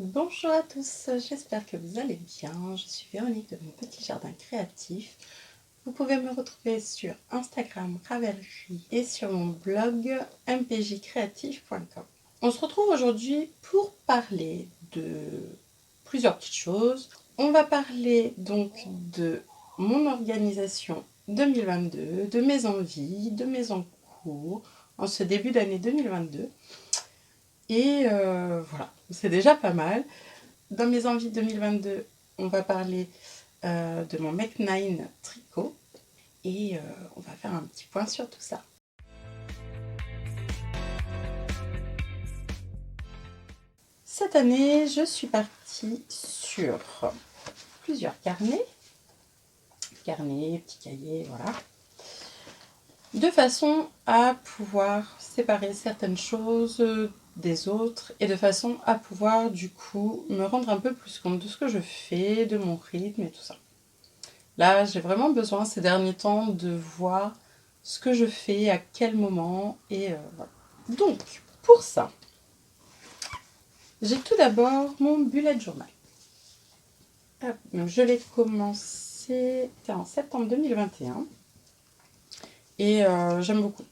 Bonjour à tous, j'espère que vous allez bien. Je suis Véronique de mon petit jardin créatif. Vous pouvez me retrouver sur Instagram Ravelry et sur mon blog mpjcreative.com. On se retrouve aujourd'hui pour parler de plusieurs petites choses. On va parler donc de mon organisation 2022, de mes envies, de mes encours en ce début d'année 2022. Et voilà, c'est déjà pas mal. Dans mes envies 2022, on va parler de mon Make 9 tricot et on va faire un petit point sur tout ça. Cette année, je suis partie sur plusieurs carnets, petits cahiers, voilà, de façon à pouvoir séparer certaines choses des autres et de façon à pouvoir du coup me rendre un peu plus compte de ce que je fais, de mon rythme et tout ça. Là, j'ai vraiment besoin ces derniers temps de voir ce que je fais, à quel moment et voilà. Donc, pour ça, j'ai tout d'abord mon bullet journal. Donc, je l'ai commencé en septembre 2021 et j'aime beaucoup.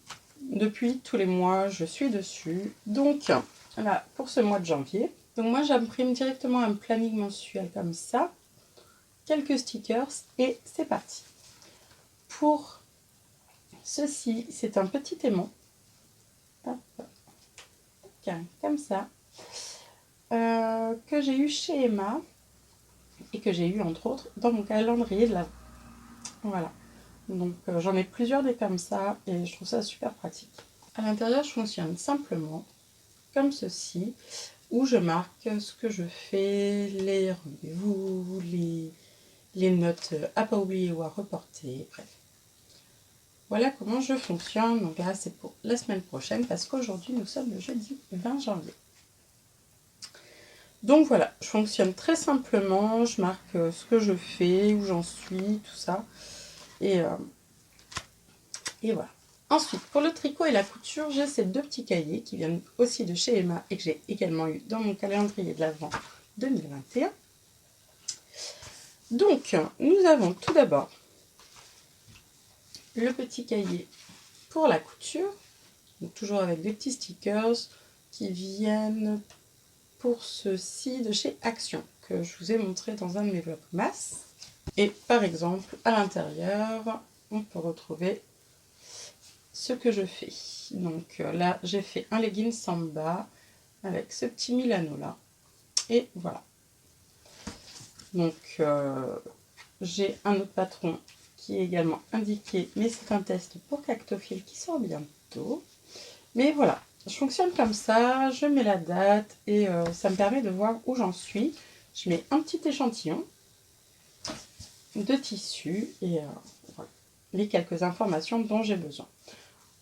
Depuis tous les mois, je suis dessus. Donc, là, pour ce mois de janvier, donc moi j'imprime directement un planning mensuel comme ça, quelques stickers et c'est parti. Pour ceci, c'est un petit aimant. Hop, comme ça. Que j'ai eu chez Emma et que j'ai eu entre autres dans mon calendrier de l'Avent. Voilà. Donc j'en ai plusieurs des comme ça et je trouve ça super pratique. À l'intérieur, je fonctionne simplement comme ceci, où je marque ce que je fais, les rendez-vous, les notes à pas oublier ou à reporter, bref. Voilà comment je fonctionne. Donc là, c'est pour la semaine prochaine parce qu'aujourd'hui, nous sommes le jeudi 20 janvier. Donc voilà, je fonctionne très simplement, je marque ce que je fais, où j'en suis, tout ça. Et voilà. Ensuite, pour le tricot et la couture, j'ai ces deux petits cahiers qui viennent aussi de chez Emma et que j'ai également eu dans mon calendrier de l'Avent 2021. Donc, nous avons tout d'abord le petit cahier pour la couture, donc toujours avec des petits stickers qui viennent pour ceci de chez Action, que je vous ai montré dans un de mes vlogmas. Et par exemple, à l'intérieur, on peut retrouver ce que je fais. Donc là, j'ai fait un legging Samba avec ce petit Milano là. Et voilà. Donc j'ai un autre patron qui est également indiqué, mais c'est un test pour Cactophile qui sort bientôt. Mais voilà, je fonctionne comme ça, je mets la date et ça me permet de voir où j'en suis. Je mets un petit échantillon de tissu et voilà, les quelques informations dont j'ai besoin.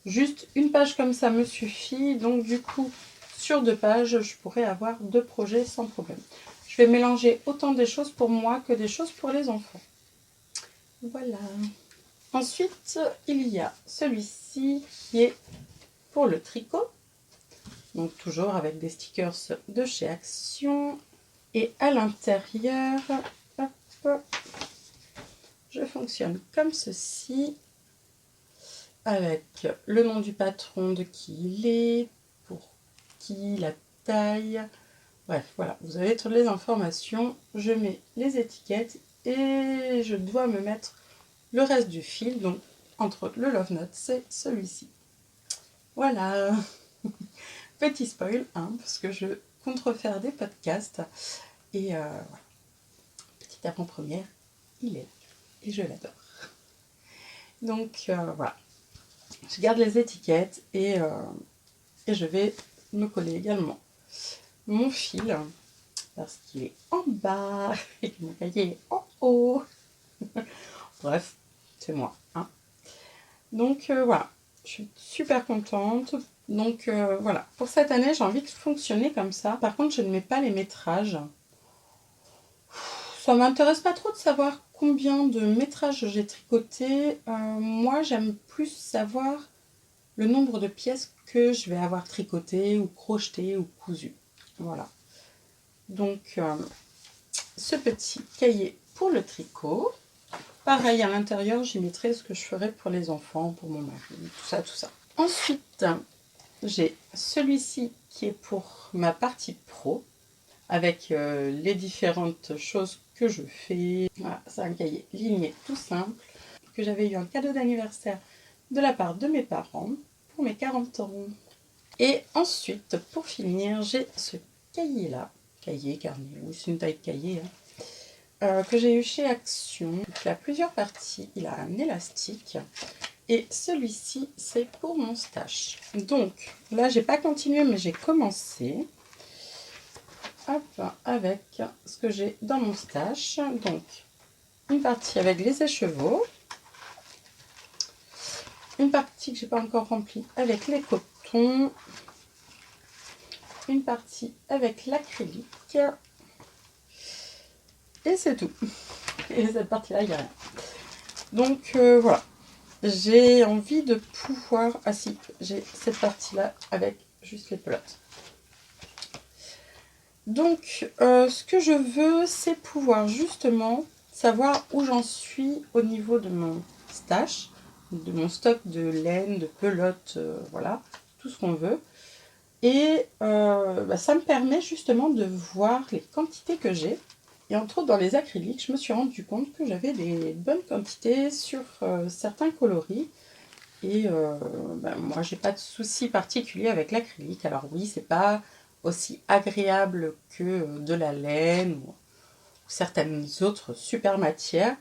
Juste une page comme ça me suffit, donc du coup sur 2 pages je pourrais avoir 2 projets sans problème. Je vais mélanger autant des choses pour moi que des choses pour les enfants. Voilà. Ensuite il y a celui-ci qui est pour le tricot, donc toujours avec des stickers de chez Action et à l'intérieur, je fonctionne comme ceci, avec le nom du patron, de qui il est, pour qui, la taille. Bref, voilà, vous avez toutes les informations. Je mets les étiquettes et je dois me mettre le reste du fil. Donc, entre le Love Note, c'est celui-ci. Voilà. Petit spoil, hein, parce que je compte refaire des podcasts. Et voilà. Petite avant-première, il est là. Et je l'adore. Donc, voilà. Je garde les étiquettes et je vais me coller également mon fil parce qu'il est en bas et que mon cahier est en haut. Bref, c'est moi. Hein. Donc voilà, je suis super contente. Donc voilà, pour cette année, j'ai envie de fonctionner comme ça. Par contre, je ne mets pas les métrages. Ça m'intéresse pas trop de savoir combien de métrages j'ai tricoté. Moi, j'aime plus savoir le nombre de pièces que je vais avoir tricotées ou crochetées ou cousues. Voilà. donc ce petit cahier pour le tricot. Pareil, à l'intérieur, j'y mettrai ce que je ferai pour les enfants, pour mon mari, tout ça, tout ça. Ensuite, j'ai celui-ci qui est pour ma partie pro, avec les différentes choses que je fais. Voilà, c'est un cahier ligné tout simple, que j'avais eu en cadeau d'anniversaire de la part de mes parents pour mes 40 ans. Et ensuite, pour finir, j'ai ce cahier-là, carnet, oui, c'est une taille de cahier, que j'ai eu chez Action. Il a plusieurs parties, il a un élastique. Et celui-ci, c'est pour mon stash. Donc, là, j'ai pas continué, mais j'ai commencé. Hop, avec ce que j'ai dans mon stash. Donc, une partie avec les écheveaux. Une partie que j'ai pas encore remplie avec les cotons. Une partie avec l'acrylique. Et c'est tout. Et cette partie-là, il n'y a rien. Donc, voilà. J'ai envie de pouvoir... Ah si, j'ai cette partie-là avec juste les pelotes. Donc, ce que je veux, c'est pouvoir justement savoir où j'en suis au niveau de mon stash, de mon stock de laine, de pelotes, voilà, tout ce qu'on veut. Et ça me permet justement de voir les quantités que j'ai. Et entre autres, dans les acryliques, je me suis rendu compte que j'avais des bonnes quantités sur certains coloris. Et moi, j'ai pas de souci particulier avec l'acrylique. Alors oui, c'est pas aussi agréable que de la laine ou certaines autres super matières.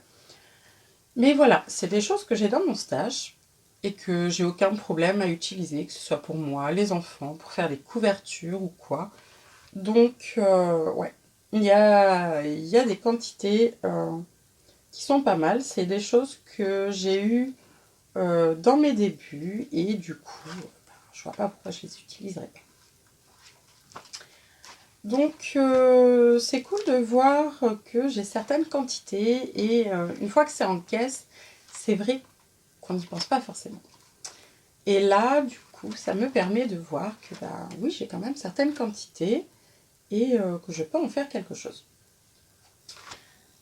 Mais voilà, c'est des choses que j'ai dans mon stash et que j'ai aucun problème à utiliser, que ce soit pour moi, les enfants, pour faire des couvertures ou quoi. Donc, ouais, il y a des quantités qui sont pas mal. C'est des choses que j'ai eues dans mes débuts et du coup, je vois pas pourquoi je les utiliserais pas. Donc, c'est cool de voir que j'ai certaines quantités et une fois que c'est en caisse, c'est vrai qu'on n'y pense pas forcément. Et là, du coup, ça me permet de voir que, oui, j'ai quand même certaines quantités et que je peux en faire quelque chose.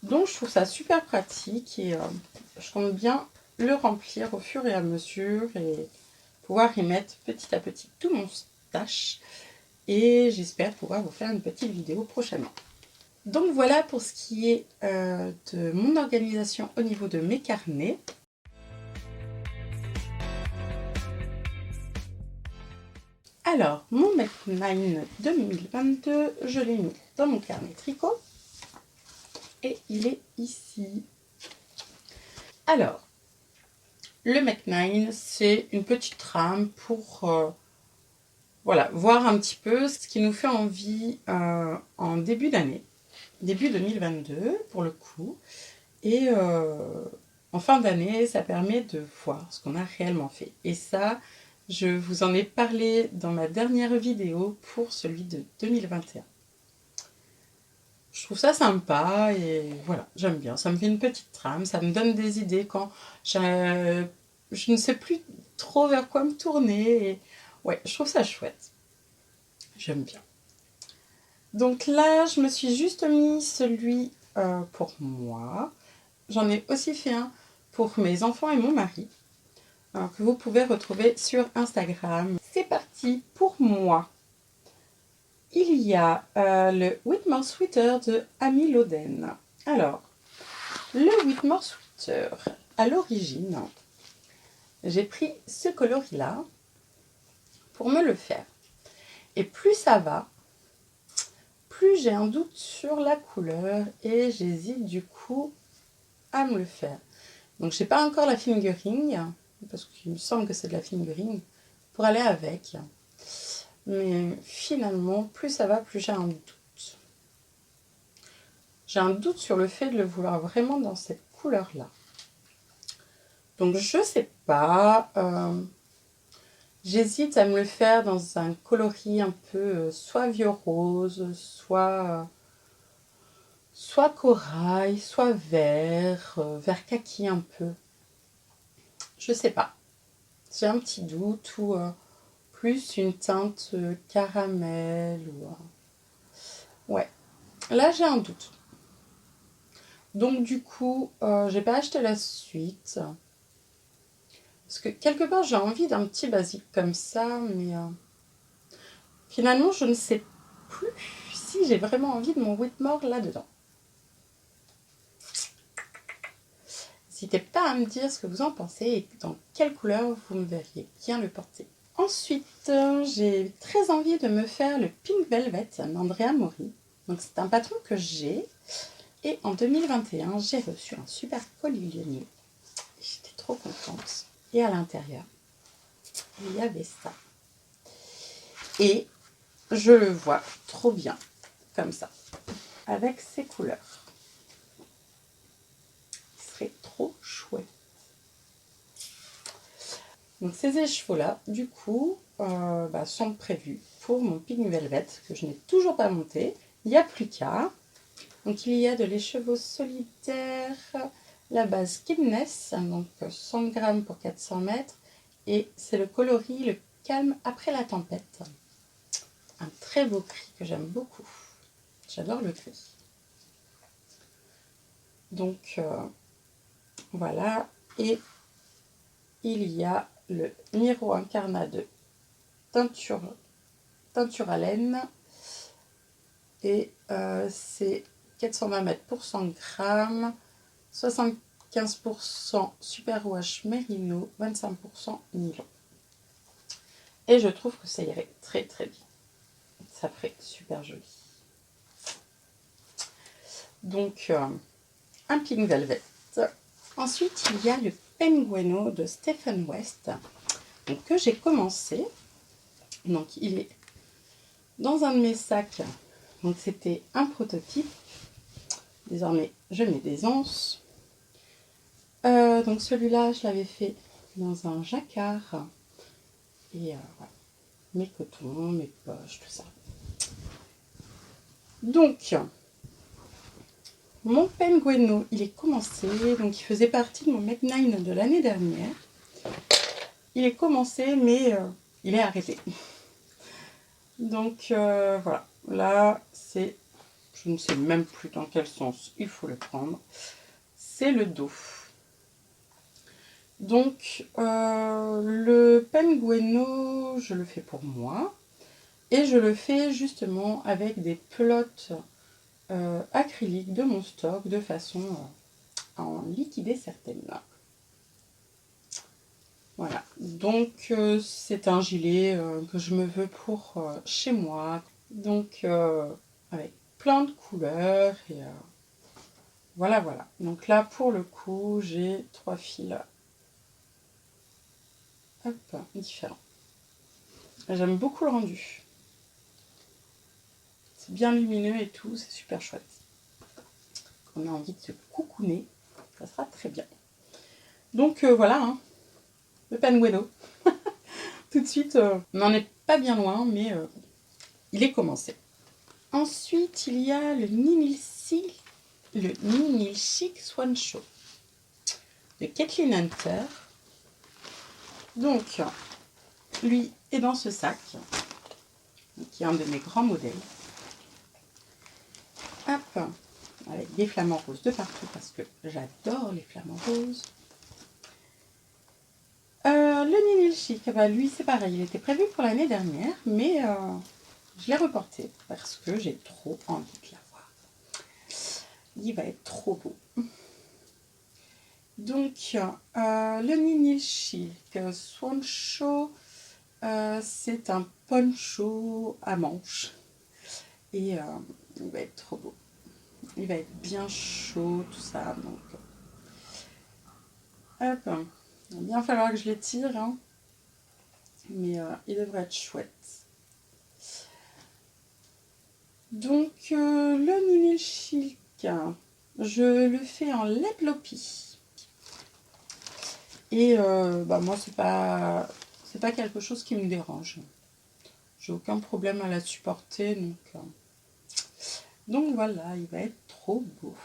Donc, je trouve ça super pratique et je compte bien le remplir au fur et à mesure et pouvoir y mettre petit à petit tout mon stash. Et j'espère pouvoir vous faire une petite vidéo prochainement. Donc voilà pour ce qui est de mon organisation au niveau de mes carnets. Alors, mon Mac 9 2022, je l'ai mis dans mon carnet tricot. Et il est ici. Alors, le Mac 9, c'est une petite trame pour voilà, voir un petit peu ce qui nous fait envie en début d'année. Début 2022 pour le coup. Et en fin d'année, ça permet de voir ce qu'on a réellement fait. Et ça, je vous en ai parlé dans ma dernière vidéo pour celui de 2021. Je trouve ça sympa et voilà, j'aime bien. Ça me fait une petite trame, ça me donne des idées quand je ne sais plus trop vers quoi me tourner. Et ouais, je trouve ça chouette. J'aime bien. Donc là, je me suis juste mis celui pour moi. J'en ai aussi fait un pour mes enfants et mon mari, que vous pouvez retrouver sur Instagram. C'est parti pour moi. Il y a le Whitmore Sweater de Amy Loden. Alors, le Whitmore Sweater, à l'origine, j'ai pris ce coloris-là pour me le faire. Et plus ça va, plus j'ai un doute sur la couleur et j'hésite du coup à me le faire. Donc, je n'ai pas encore la fingering, parce qu'il me semble que c'est de la fingering, pour aller avec. Mais finalement, plus ça va, plus j'ai un doute. J'ai un doute sur le fait de le vouloir vraiment dans cette couleur-là. Donc, je sais pas. J'hésite à me le faire dans un coloris un peu soit vieux rose, soit corail, soit vert, vert kaki un peu. Je sais pas. J'ai un petit doute ou plus une teinte caramel ou ouais. là j'ai un doute. Donc du coup, j'ai pas acheté la suite. Parce que quelque part, j'ai envie d'un petit basique comme ça, mais finalement, je ne sais plus si j'ai vraiment envie de mon Whitmore là-dedans. N'hésitez pas à me dire ce que vous en pensez et dans quelle couleur vous me verriez bien le porter. Ensuite, j'ai très envie de me faire le Pink Velvet d'Andrea Mori. Donc c'est un patron que j'ai. Et en 2021, j'ai reçu un super colis lyonnais. J'étais trop contente. Et à l'intérieur, il y avait ça. Et je le vois trop bien, comme ça, avec ces couleurs. Il serait trop chouette. Donc ces écheveaux-là, du coup, sont prévus pour mon Pink Velvet, que je n'ai toujours pas monté. Il n'y a plus qu'à. Donc il y a de l'écheveau solidaire, la base Kidness, donc 100 grammes pour 400 mètres. Et c'est le coloris, le calme après la tempête. Un très beau gris que j'aime beaucoup. J'adore le gris. Donc voilà. Et il y a le Miro Incarnat de teinture à laine. Et c'est 420 mètres pour 100 grammes. 75% superwash mérino, 25% nylon. Et je trouve que ça irait très très bien. Ça ferait super joli. Donc, un Pink Velvet. Ensuite, il y a le Pengueno de Stephen West, donc, que j'ai commencé. Donc, il est dans un de mes sacs. Donc, c'était un prototype. Désormais, je mets des onces. Donc, celui-là, je l'avais fait dans un jacquard. Et voilà. Mes cotons, mes poches, tout ça. Donc, mon Pengueno, il est commencé, donc il faisait partie de mon Make9 de l'année dernière. Il est commencé, mais il est arrêté. Donc voilà, là c'est, je ne sais même plus dans quel sens il faut le prendre, c'est le dos. Donc le Pengueno, je le fais pour moi, et je le fais justement avec des pelotes acryliques de mon stock, de façon à en liquider certaines. Voilà, donc c'est un gilet que je me veux pour chez moi. Donc avec plein de couleurs et voilà, voilà. Donc là pour le coup j'ai 3 fils différents. J'aime beaucoup le rendu. C'est bien lumineux et tout, c'est super chouette. On a envie de se coucouner, ça sera très bien. Donc voilà, hein, le Pengueno. Tout de suite, on n'en est pas bien loin, mais il est commencé. Ensuite, il y a le Ninil Chic Swan Show de Kathleen Hunter. Donc, lui est dans ce sac, qui est un de mes grands modèles. Hop, avec des flamants roses de partout parce que j'adore les flamants roses. Le Ninil Chic, lui c'est pareil, il était prévu pour l'année dernière, mais je l'ai reporté parce que j'ai trop envie de l'avoir. Il va être trop beau. Donc, le Ninil Chic Swan Show, c'est un poncho à manches. Et il va être trop beau. Il va être bien chaud, tout ça. Donc, hop, il va bien falloir que je l'étire. Hein. Mais il devrait être chouette. Donc, le Ninil Chic, je le fais en lait Lopi. Et moi, c'est pas quelque chose qui me dérange. J'ai aucun problème à la supporter. Donc voilà, il va être trop beau.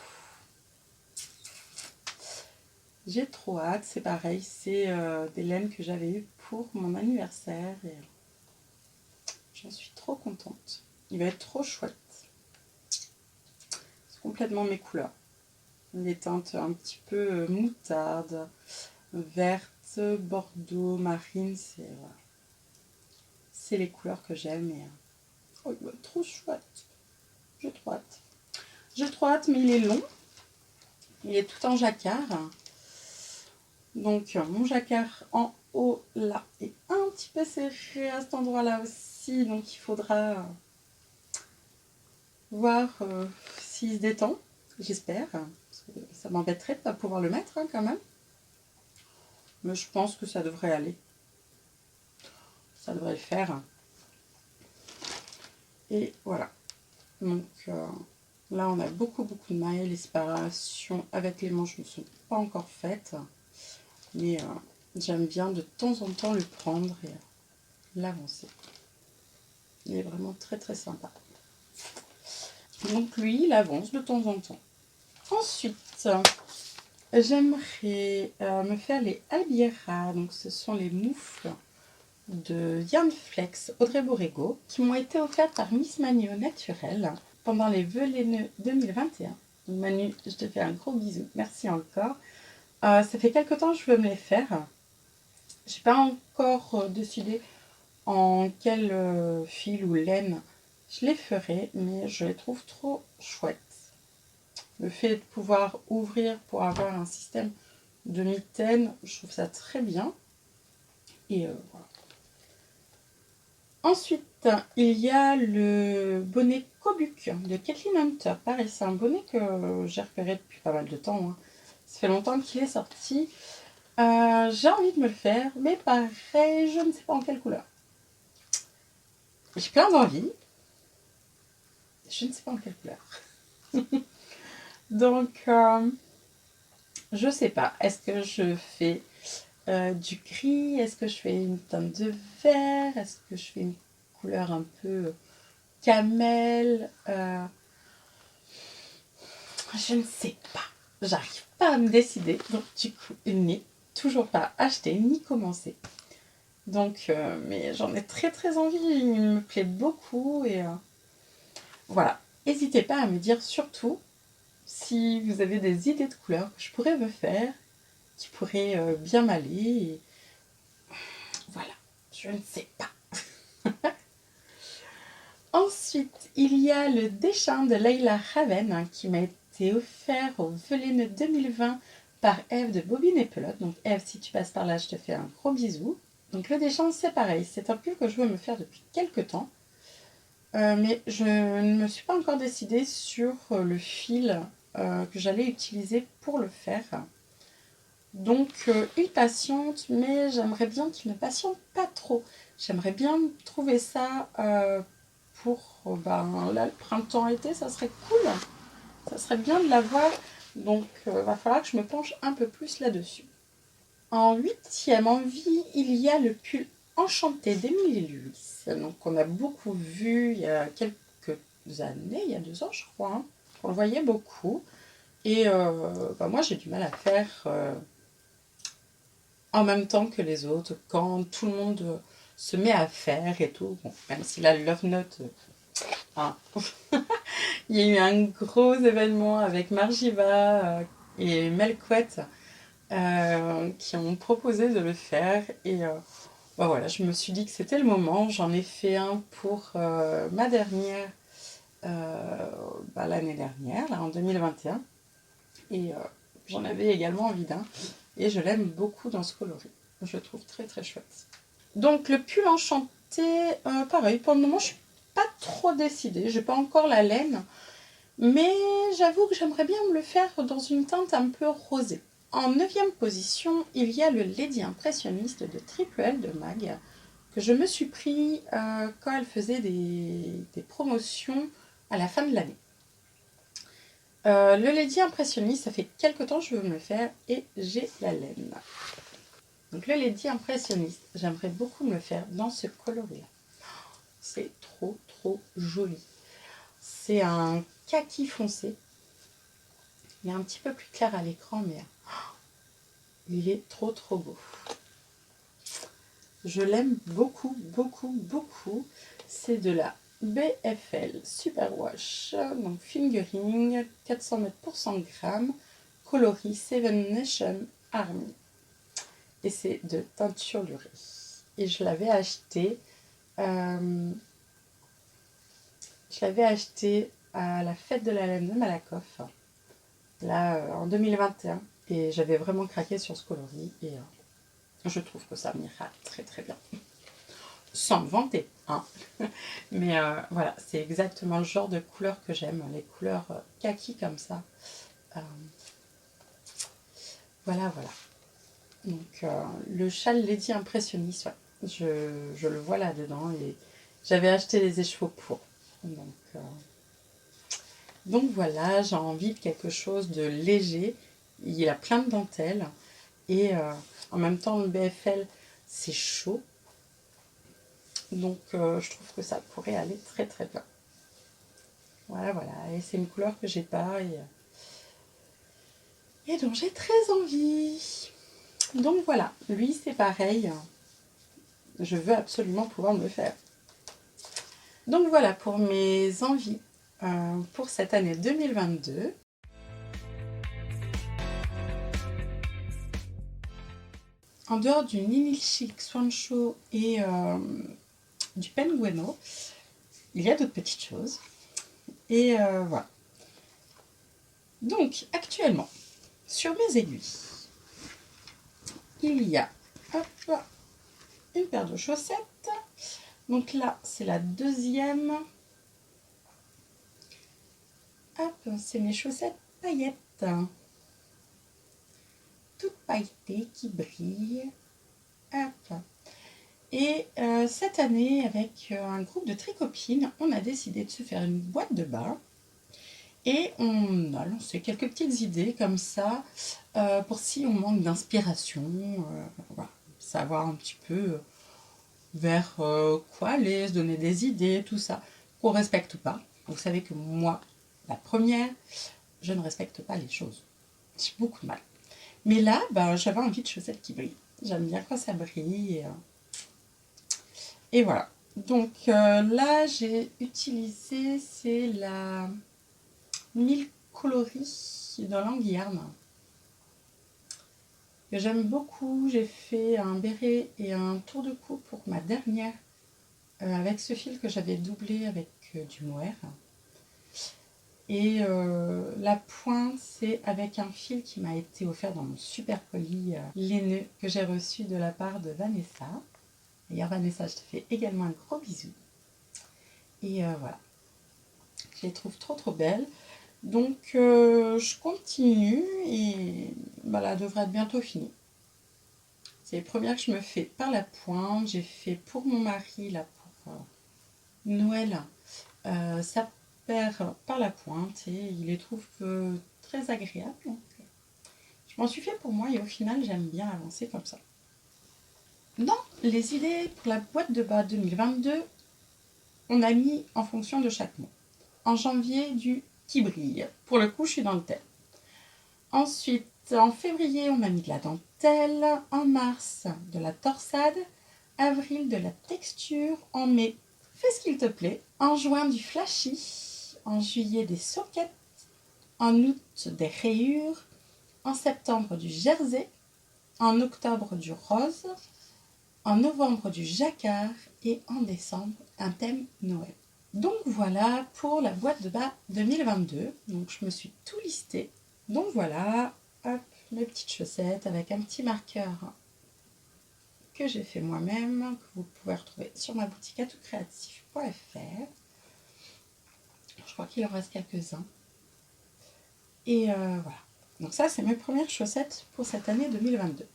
J'ai trop hâte, c'est pareil, c'est des laines que j'avais eues pour mon anniversaire et j'en suis trop contente. Il va être trop chouette. complètement mes couleurs. Les teintes un petit peu moutarde, verte, bordeaux, marine, voilà. C'est les couleurs que j'aime. Et... oh, il va être trop chouette. J'ai trop hâte. J'ai trop hâte, mais il est long. Il est tout en jacquard. Donc mon jacquard en haut là est un petit peu serré à cet endroit là aussi. Donc il faudra voir s'il se détend. J'espère. Ça m'embêterait de ne pas pouvoir le mettre quand même. Mais je pense que ça devrait aller. Ça devrait le faire. Et voilà. Donc là on a beaucoup de mailles. Les séparations avec les manches ne sont pas encore faites. Mais j'aime bien de temps en temps le prendre et l'avancer. Il est vraiment très sympa. Donc lui, il avance de temps en temps. Ensuite, j'aimerais me faire les Albiera. Donc ce sont les moufles de Yarn Flex Audrey Borrego qui m'ont été offertes par Miss Manu au naturel pendant les vœux laineux 2021. Manu, je te fais un gros bisou. Merci encore. Ça fait quelques temps que je veux me les faire. J'ai pas encore décidé en quel fil ou laine je les ferai, mais je les trouve trop chouettes. Le fait de pouvoir ouvrir pour avoir un système de mitaine, je trouve ça très bien. Et voilà. Ensuite, il y a le bonnet Kobuk de Kathleen Hunter. Pareil, c'est un bonnet que j'ai repéré depuis pas mal de temps. Hein. Ça fait longtemps qu'il est sorti. J'ai envie de me le faire, mais pareil, je ne sais pas en quelle couleur. J'ai plein d'envie. Je ne sais pas en quelle couleur. Donc, je sais pas. Est-ce que je fais du gris? Est-ce que je fais une teinte de vert? Est-ce que je fais une couleur un peu camel? Je ne sais pas. J'arrive pas à me décider. Donc, du coup, il n'est toujours pas acheté ni commencé. Donc, mais j'en ai très envie. Il me plaît beaucoup. Et voilà. N'hésitez pas à me dire surtout si vous avez des idées de couleurs que je pourrais me faire, qui pourraient bien m'aller. Et... voilà, je ne sais pas. Ensuite, il y a le dessin de Leila Raven hein, qui m'a été offert au Velaine 2020 par Eve de Bobine et Pelote. Donc Eve, si tu passes par là, je te fais un gros bisou. Donc le dessin, c'est pareil. C'est un pull que je veux me faire depuis quelques temps. Mais je ne me suis pas encore décidée sur le fil que j'allais utiliser pour le faire. Donc il patiente, mais j'aimerais bien qu'il ne patiente pas trop. J'aimerais bien trouver ça pour là, le printemps-été, ça serait cool. Ça serait bien de l'avoir. Donc va falloir que je me penche un peu plus là-dessus. En 8e envie, il y a le pull Enchanté d'Emily Lewis. Donc on a beaucoup vu il y a quelques années, il y a 2 ans je crois. Hein. On le voyait beaucoup. Et moi j'ai du mal à faire en même temps que les autres, quand tout le monde se met à faire et tout. Bon, même si la Love Note... hein. Il y a eu un gros événement avec Margiva et Melquette qui ont proposé de le faire. Et voilà, je me suis dit que c'était le moment. J'en ai fait un pour ma dernière, l'année dernière, là, en 2021. Et j'en avais également envie d'un. Et je l'aime beaucoup dans ce coloris. Je le trouve très chouette. Donc le pull enchanté, pareil, pour le moment je suis pas trop décidée. J'ai pas encore la laine. Mais j'avoue que j'aimerais bien me le faire dans une teinte un peu rosée. En 9e position, il y a le Lady Impressionniste de Triple L de Mag, que je me suis pris quand elle faisait des promotions à la fin de l'année. Le Lady Impressionniste, ça fait quelques temps que je veux me le faire et j'ai la laine. Donc le Lady Impressionniste, j'aimerais beaucoup me le faire dans ce coloris-là. C'est trop joli. C'est un kaki foncé. Il est un petit peu plus clair à l'écran, mais il est trop beau. Je l'aime beaucoup. C'est de la BFL Superwash, donc fingering, 400 mètres pour 100 grammes, coloris Seven Nation Army. Et c'est de teinturelurie. Et je l'avais acheté à la fête de la laine de Malakoff, là en 2021. Et j'avais vraiment craqué sur ce coloris et je trouve que ça m'ira très très bien. Sans me vanter, hein. Mais voilà, c'est exactement le genre de couleur que j'aime, les couleurs kaki comme ça. Voilà. Donc le châle Lady Impressionniste, ouais, je le vois là-dedans et j'avais acheté les écheveaux pour. Donc voilà, j'ai envie de quelque chose de léger. Il a plein de dentelles et en même temps le BFL c'est chaud. Donc je trouve que ça pourrait aller très très bien. Voilà, et c'est une couleur que j'ai pas et dont j'ai très envie. Donc voilà, lui c'est pareil, je veux absolument pouvoir me le faire. Donc voilà pour mes envies pour cette année 2022. En dehors du Ninilchik, Swancho et du Pengueno, il y a d'autres petites choses. Et voilà. Donc actuellement, sur mes aiguilles, il y a une paire de chaussettes. Donc là, c'est la deuxième. C'est mes chaussettes paillettes. Toutes pailletées qui brillent. Et cette année, avec un groupe de tricopines, on a décidé de se faire une boîte de bas. Et on a lancé quelques petites idées comme ça, pour si on manque d'inspiration, voilà, savoir un petit peu vers quoi aller, se donner des idées, tout ça, qu'on respecte pas. Vous savez que moi, la première, je ne respecte pas les choses. J'ai beaucoup de mal. Mais là, j'avais envie de chaussettes qui brillent. J'aime bien quand ça brille. Et voilà. Donc là, j'ai utilisé, c'est la 1000 coloris de Languillarn. Que j'aime beaucoup. J'ai fait un béret et un tour de cou pour ma dernière avec ce fil que j'avais doublé avec du mohair. Et la pointe, c'est avec un fil qui m'a été offert dans mon super colis laineux que j'ai reçu de la part de Vanessa. D'ailleurs, Vanessa, je te fais également un gros bisou. Et voilà. Je les trouve trop trop belles. Donc, je continue et là, elle devrait être bientôt finie. C'est les premières que je me fais par la pointe. J'ai fait pour mon mari, là, pour Noël, sa paire par la pointe et il les trouve très agréables. Donc, je m'en suis fait pour moi et au final, j'aime bien avancer comme ça. Dans les idées pour la boîte de bas 2022, on a mis en fonction de chaque mois. En janvier, du qui brille. Pour le coup, je suis dans le thème. Ensuite, en février, on a mis de la dentelle. En mars, de la torsade. Avril, de la texture. En mai, fais ce qu'il te plaît. En juin, du flashy. En juillet, des soquettes. En août, des rayures. En septembre, du jersey. En octobre, du rose. En novembre, du jacquard. Et en décembre, un thème Noël. Donc voilà pour la boîte de bas 2022. Donc je me suis tout listé. Donc voilà, hop, mes petites chaussettes avec un petit marqueur que j'ai fait moi-même, que vous pouvez retrouver sur ma boutique atoutcreatif.fr. Je crois qu'il en reste quelques-uns. Et voilà. Donc ça, c'est mes premières chaussettes pour cette année 2022.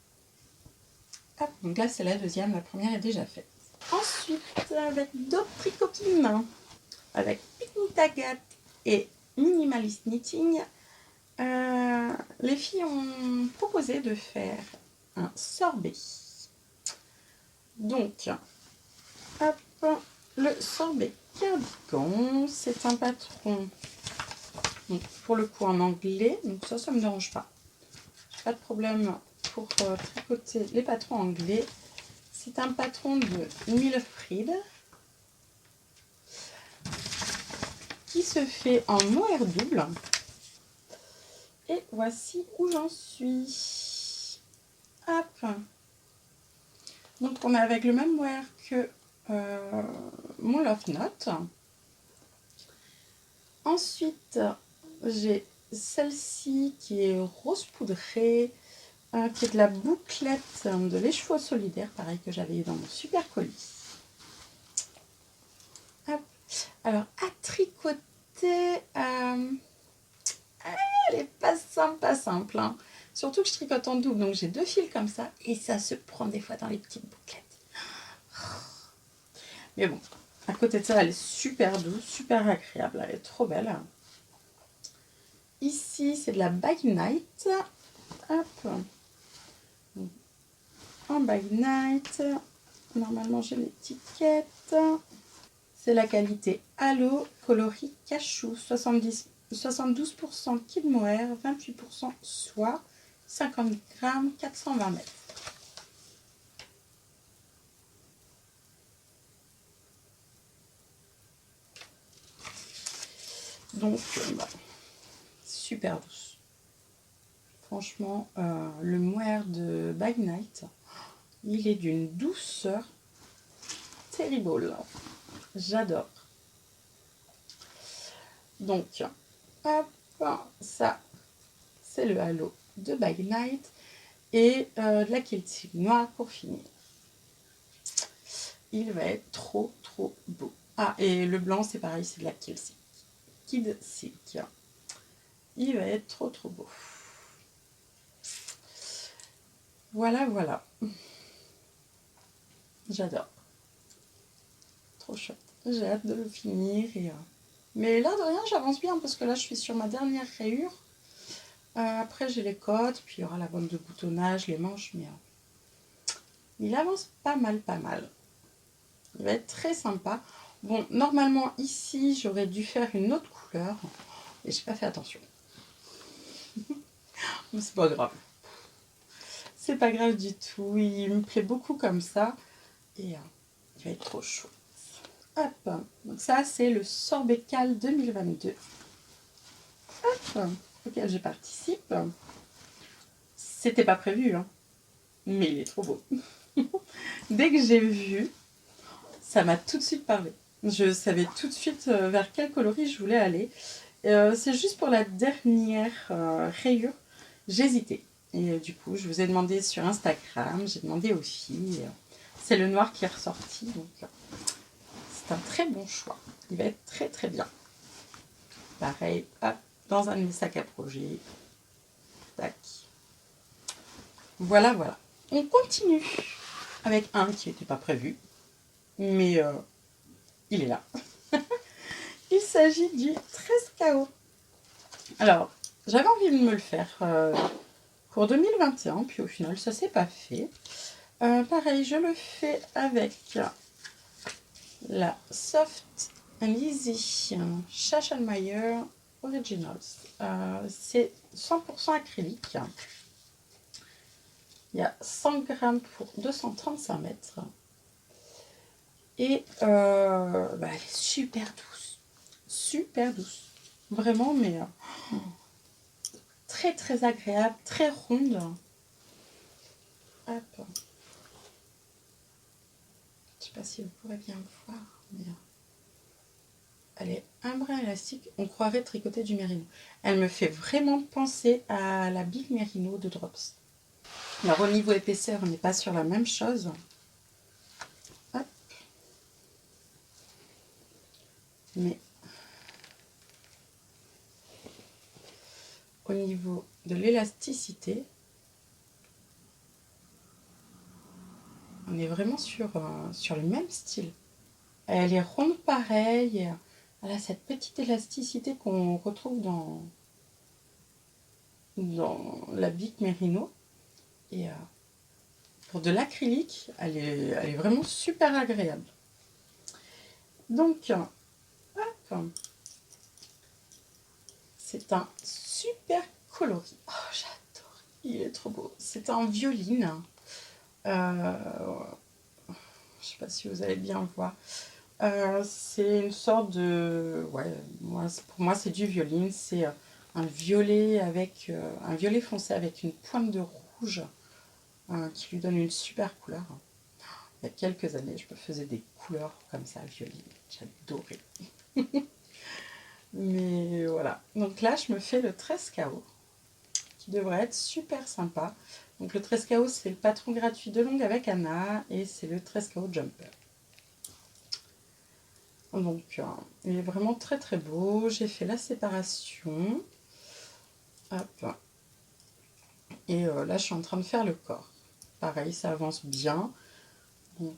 Hop, donc là, c'est la deuxième. La première est déjà faite. Ensuite, avec d'autres tricopines, avec Picnic Agathe et Minimalist Knitting, les filles ont proposé de faire un sorbet. Donc, hop, le sorbet cardigan, c'est un patron, donc, pour le coup en anglais, donc ça ne me dérange pas. J'ai pas de problème pour tricoter les patrons anglais. C'est un patron de Milfrid. qui se fait en mohair double. Et voici où j'en suis. Hop. Donc on est avec le même mohair que mon Love Note. Ensuite, j'ai celle-ci qui est rose poudrée, qui est de la bouclette de l'écheveau solidaire, pareil que j'avais eu dans mon super colis. Hop. Alors, à tricoter, elle est pas simple. Hein. Surtout que je tricote en double, donc j'ai 2 fils comme ça, et ça se prend des fois dans les petites bouclettes. Mais bon, à côté de ça, elle est super douce, super agréable, elle est trop belle. Ici, c'est de la By Night. Hop. En By Night. Normalement, j'ai l'étiquette. C'est la qualité Halo coloris cachou. 72% kid mohair, 28% soie, 50 grammes, 420 mètres. Donc, super douce. Franchement, le mohair de By Night, il est d'une douceur terrible. J'adore. Donc, hop, ça, c'est le halo de By Night et de la quilting noire pour finir. Il va être trop beau. Ah, et le blanc, c'est pareil, c'est de la Kid Silk. Il va être trop beau. Voilà. J'adore. Trop chouette. J'ai hâte de le finir. Mais là, de rien, j'avance bien parce que là, je suis sur ma dernière rayure. Après, j'ai les côtes, puis il y aura la bande de boutonnage, les manches, mais il avance pas mal. Il va être très sympa. Bon, normalement, ici, j'aurais dû faire une autre couleur, et j'ai pas fait attention. Mais c'est pas grave. C'est pas grave du tout. Il me plaît beaucoup comme ça, et il va être trop chaud. Hop, donc ça, c'est le Sorbet-Cal 2022. Hop, auquel je participe. C'était pas prévu, hein, mais il est trop beau. Dès que j'ai vu, ça m'a tout de suite parlé. Je savais tout de suite vers quel coloris je voulais aller. C'est juste pour la dernière rayure, j'hésitais. Et du coup, je vous ai demandé sur Instagram, j'ai demandé aux filles. C'est le noir qui est ressorti, donc c'est un très bon choix. Il va être très bien. Pareil, hop, dans un de mes sacs à projet. Tac. Voilà. On continue avec un qui n'était pas prévu, mais il est là. Il s'agit du 13 KO. Alors, j'avais envie de me le faire pour 2021, puis au final, ça s'est pas fait. Pareil, je le fais avec la Soft and Easy Schachenmayer Originals. C'est 100% acrylique. Il y a 100 grammes pour 235 mètres. Et elle est super douce. Vraiment, mais très agréable, très ronde. Hop. Je sais pas si vous pourrez bien le voir, mais elle est un brin élastique. On croirait tricoter du mérino. Elle me fait vraiment penser à la Big Merino de Drops. Alors au niveau épaisseur, on n'est pas sur la même chose. Hop. Mais au niveau de l'élasticité, on est vraiment sur le même style. Elle est ronde pareil. Elle a cette petite élasticité qu'on retrouve dans la Bic Merino. Et pour de l'acrylique, elle est vraiment super agréable. Donc, hop, c'est un super coloris. Oh, j'adore. Il est trop beau. C'est en violine. Je ne sais pas si vous allez bien le voir. C'est une sorte de... Ouais, pour moi, c'est du violine. C'est un violet avec un violet foncé avec une pointe de rouge qui lui donne une super couleur. Il y a quelques années, je me faisais des couleurs comme ça, violine. J'adorais. Mais voilà. Donc là, je me fais le 13 KO, qui devrait être super sympa. Donc le 13 KO, c'est le patron gratuit de Longue avec Anna, et c'est le 13 KO Jumper. Donc il est vraiment très très beau. J'ai fait la séparation. Hop. Et là, je suis en train de faire le corps. Pareil, ça avance bien. Donc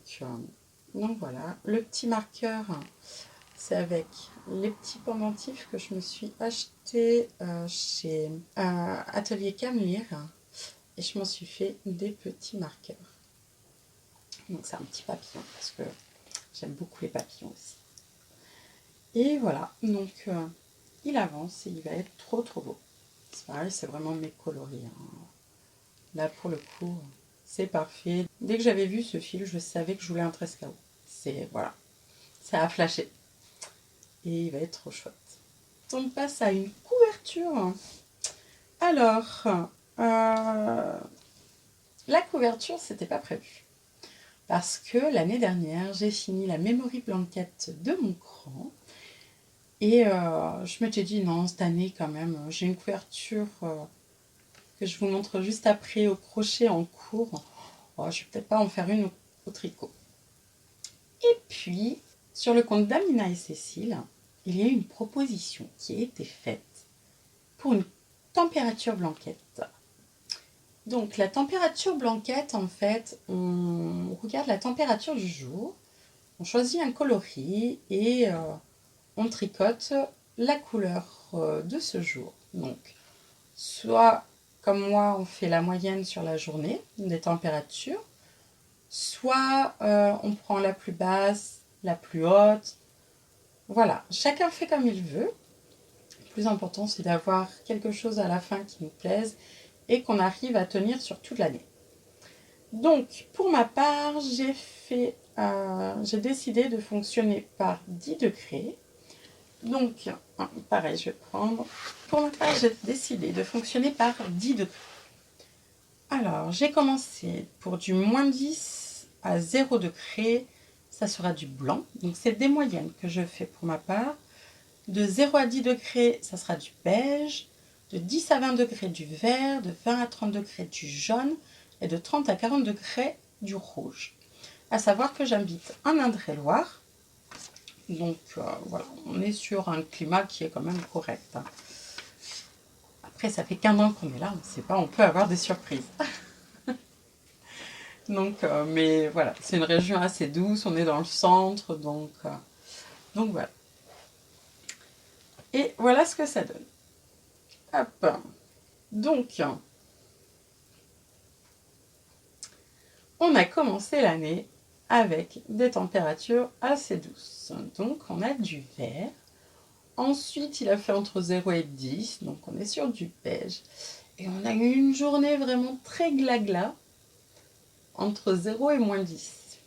voilà. Le petit marqueur, c'est avec les petits pendentifs que je me suis acheté chez Atelier Camlire. Et je m'en suis fait des petits marqueurs. Donc c'est un petit papillon parce que j'aime beaucoup les papillons aussi. Et voilà, donc il avance et il va être trop trop beau. C'est pareil, c'est vraiment mes coloris. Hein. Là pour le coup, c'est parfait. Dès que j'avais vu ce fil, je savais que je voulais un 13 KO. C'est voilà, ça a flashé. Et il va être trop chouette. On passe à une couverture. Alors, la couverture, c'était pas prévu. Parce que l'année dernière, j'ai fini la Memory Blanket de mon cran. Et je m'étais dit, non, cette année quand même, j'ai une couverture que je vous montre juste après au crochet en cours. Oh, je vais peut-être pas en faire une au tricot. Et puis, sur le compte d'Amina et Cécile, il y a une proposition qui a été faite pour une température blanquette. Donc la température blanquette, en fait, on regarde la température du jour, on choisit un coloris et on tricote la couleur de ce jour. Donc, soit comme moi, on fait la moyenne sur la journée des températures, soit on prend la plus basse, la plus haute. Voilà, chacun fait comme il veut. Le plus important, c'est d'avoir quelque chose à la fin qui nous plaise et qu'on arrive à tenir sur toute l'année. Donc, pour ma part, j'ai décidé de fonctionner par 10 degrés. Donc, pareil, je vais prendre. Pour ma part, j'ai décidé de fonctionner par 10 degrés. Alors, j'ai commencé pour du moins 10 à 0 degré. Ça sera du blanc. Donc, c'est des moyennes que je fais pour ma part. De 0 à 10 degrés, ça sera du beige. De 10 à 20 degrés, du vert. De 20 à 30 degrés, du jaune. Et de 30 à 40 degrés, du rouge. À savoir que j'habite en Indre-et-Loire. Donc voilà, on est sur un climat qui est quand même correct. Après, ça fait qu'1 an qu'on est là, on ne sait pas, on peut avoir des surprises. Donc, mais voilà, c'est une région assez douce, on est dans le centre, donc voilà. Et voilà ce que ça donne. Hop. Donc, on a commencé l'année avec des températures assez douces. Donc, on a du vert. Ensuite, il a fait entre 0 et 10, donc on est sur du beige. Et on a eu une journée vraiment très glagla, entre 0 et moins 10.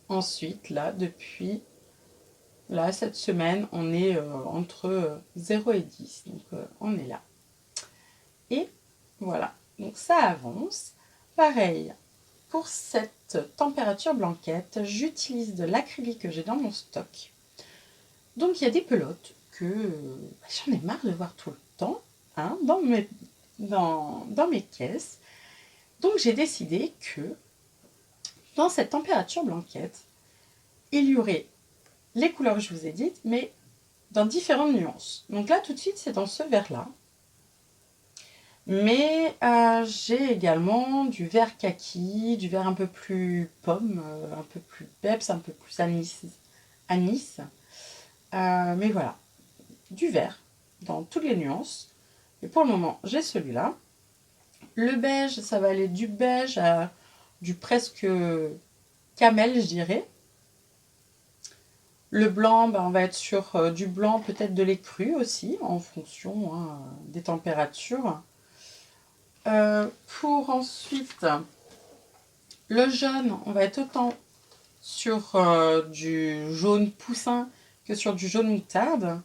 Ensuite, là, depuis cette semaine, on est entre 0 et 10. Donc, on est là. Et voilà, donc ça avance. Pareil, pour cette température blanquette, j'utilise de l'acrylique que j'ai dans mon stock. Donc, il y a des pelotes que j'en ai marre de voir tout le temps hein, dans mes caisses. Donc, j'ai décidé que dans cette température blanquette, il y aurait les couleurs que je vous ai dites, mais dans différentes nuances. Donc là, tout de suite, c'est dans ce vert-là. Mais j'ai également du vert kaki, du vert un peu plus pomme, un peu plus peps, un peu plus anis. Mais voilà, du vert dans toutes les nuances. Et pour le moment, j'ai celui-là. Le beige, ça va aller du beige à du presque camel, je dirais. Le blanc, on va être sur du blanc, peut-être de lait cru aussi, en fonction des températures. Pour ensuite, le jaune, on va être autant sur du jaune poussin que sur du jaune moutarde.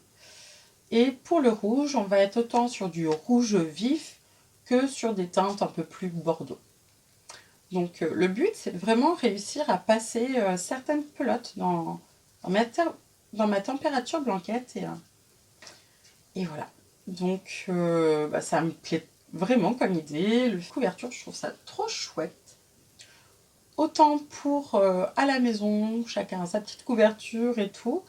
Et pour le rouge, on va être autant sur du rouge vif que sur des teintes un peu plus bordeaux. Donc le but, c'est de vraiment réussir à passer certaines pelotes dans ma température blanquette. Et voilà. Donc ça me plaît vraiment comme idée. Le couverture, je trouve ça trop chouette. Autant pour à la maison, chacun a sa petite couverture et tout,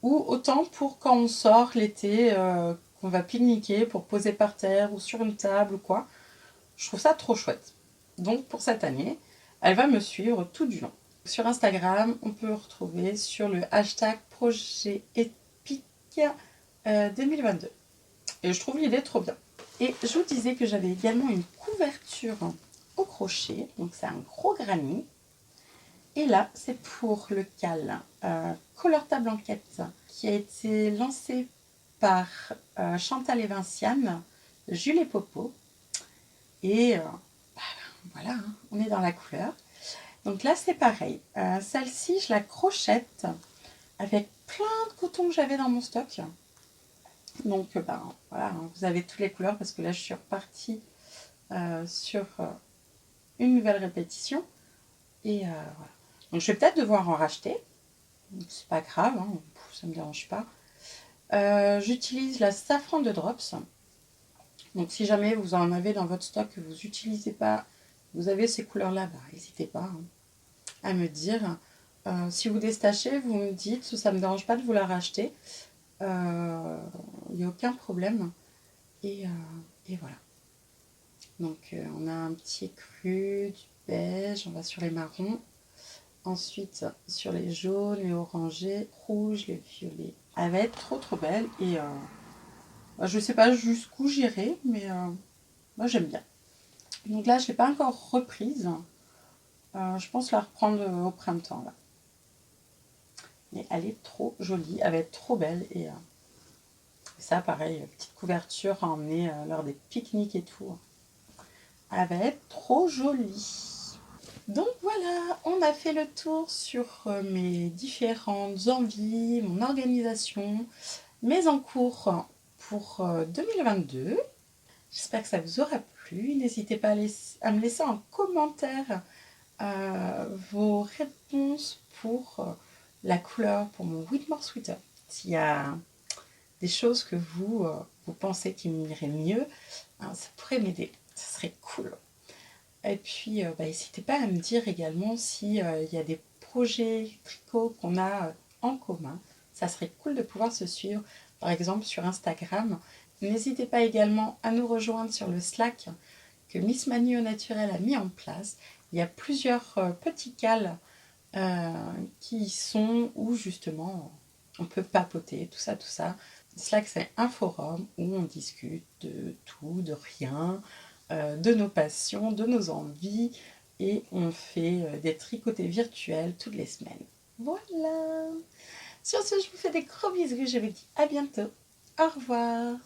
ou autant pour quand on sort l'été, qu'on va pique-niquer pour poser par terre ou sur une table ou quoi. Je trouve ça trop chouette. Donc pour cette année, elle va me suivre tout du long. Sur Instagram, on peut retrouver sur le hashtag projet épique 2022. Et je trouve l'idée trop bien. Et je vous disais que j'avais également une couverture au crochet. Donc c'est un gros granit. Et là, c'est pour le cal Color ta blanquette qui a été lancé par Chantal et Vinciane, Jules et Popo. Et voilà, hein, on est dans la couleur. Donc là, c'est pareil. Celle-ci, je la crochette avec plein de coton que j'avais dans mon stock. Donc, voilà, hein, vous avez toutes les couleurs parce que là, je suis repartie sur une nouvelle répétition. Et voilà. Donc, je vais peut-être devoir en racheter. C'est pas grave, hein, ça me dérange pas. J'utilise la safran de Drops. Donc, si jamais vous en avez dans votre stock que vous n'utilisez pas, vous avez ces couleurs-là, n'hésitez pas à me dire. Si vous déstachez, vous me dites, ça ne me dérange pas de vous la racheter. Il n'y a aucun problème. Et voilà. Donc, on a un petit cru, du beige, on va sur les marrons. Ensuite, sur les jaunes, les orangés, rouges, les violets. Elle va être trop trop belle et je ne sais pas jusqu'où j'irai, mais moi j'aime bien. Donc là, je ne l'ai pas encore reprise. Je pense la reprendre au printemps. Là. Mais elle est trop jolie, elle va être trop belle. Et ça, pareil, petite couverture à emmener lors des pique-niques et tout. Elle va être trop jolie. Donc voilà, on a fait le tour sur mes différentes envies, mon organisation, mes encours pour 2022. J'espère que ça vous aura plu. N'hésitez pas à me laisser en commentaire vos réponses pour la couleur, pour mon Whitmore Sweater. S'il y a des choses que vous pensez qui m'iraient mieux, ça pourrait m'aider. Ça serait cool. Et puis, n'hésitez pas à me dire également s'il y a des projets tricot qu'on a en commun. Ça serait cool de pouvoir se suivre, par exemple sur Instagram. N'hésitez pas également à nous rejoindre sur le Slack que Miss Manu au Naturel a mis en place. Il y a plusieurs petits cals qui y sont où justement on peut papoter, tout ça. Slack, c'est un forum où on discute de tout, de rien, de nos passions, de nos envies, et on fait des tricotés virtuels toutes les semaines. Voilà. Sur ce, je vous fais des gros bisous, je vous dis à bientôt. Au revoir.